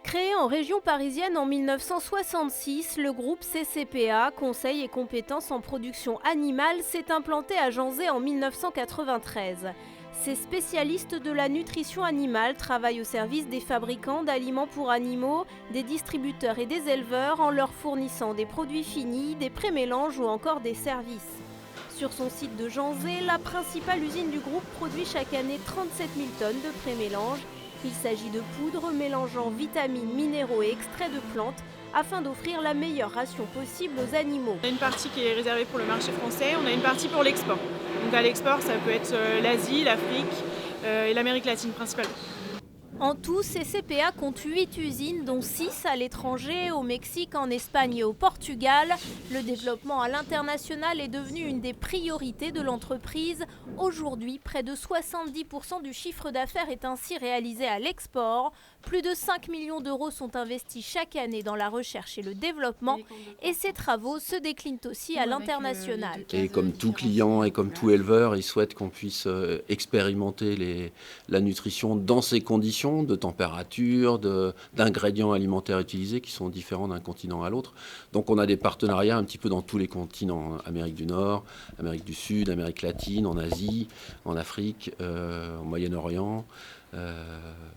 Créé en région parisienne en 1966, le groupe CCPA, Conseil et compétences en production animale, s'est implanté à Janzé en 1993. Ces spécialistes de la nutrition animale travaillent au service des fabricants d'aliments pour animaux, des distributeurs et des éleveurs en leur fournissant des produits finis, des prémélanges ou encore des services. Sur son site de Janzé, la principale usine du groupe produit chaque année 37 000 tonnes de prémélanges. Il s'agit de poudres mélangeant vitamines, minéraux et extraits de plantes afin d'offrir la meilleure ration possible aux animaux. On a une partie qui est réservée pour le marché français, on a une partie pour l'export. Donc à l'export, ça peut être l'Asie, l'Afrique et l'Amérique latine principalement. En tout, CCPA compte 8 usines, dont 6 à l'étranger, au Mexique, en Espagne et au Portugal. Le développement à l'international est devenu une des priorités de l'entreprise. Aujourd'hui, près de 70% du chiffre d'affaires est ainsi réalisé à l'export. Plus de 5 millions d'euros sont investis chaque année dans la recherche et le développement. Et ces travaux se déclinent aussi à l'international. Et comme tout client et comme tout éleveur, il souhaite qu'on puisse expérimenter la nutrition dans ces conditions de température, d'ingrédients alimentaires utilisés qui sont différents d'un continent à l'autre. Donc on a des partenariats un petit peu dans tous les continents, Amérique du Nord, Amérique du Sud, Amérique latine, en Asie, en Afrique, au Moyen-Orient.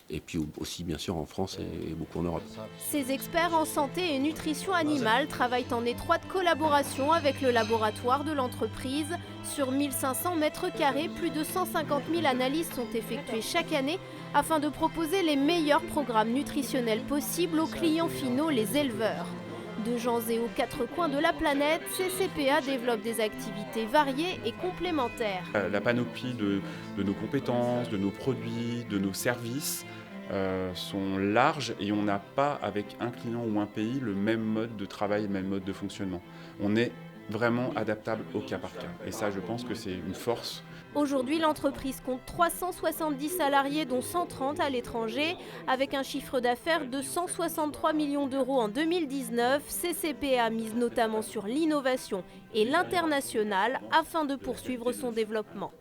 Et puis aussi bien sûr en France et beaucoup en Europe. Ces experts en santé et nutrition animale travaillent en étroite collaboration avec le laboratoire de l'entreprise. Sur 1500 mètres carrés, plus de 150 000 analyses sont effectuées chaque année afin de proposer les meilleurs programmes nutritionnels possibles aux clients finaux, les éleveurs. De Janzé aux quatre coins de la planète, CCPA développe des activités variées et complémentaires. La panoplie de nos compétences, de nos produits, de nos services sont larges et on n'a pas avec un client ou un pays le même mode de travail, le même mode de fonctionnement. On est vraiment adaptable au cas par cas et ça je pense que c'est une force. Aujourd'hui, l'entreprise compte 370 salariés, dont 130 à l'étranger. Avec un chiffre d'affaires de 163 millions d'euros en 2019, CCPA mise notamment sur l'innovation et l'international afin de poursuivre son développement.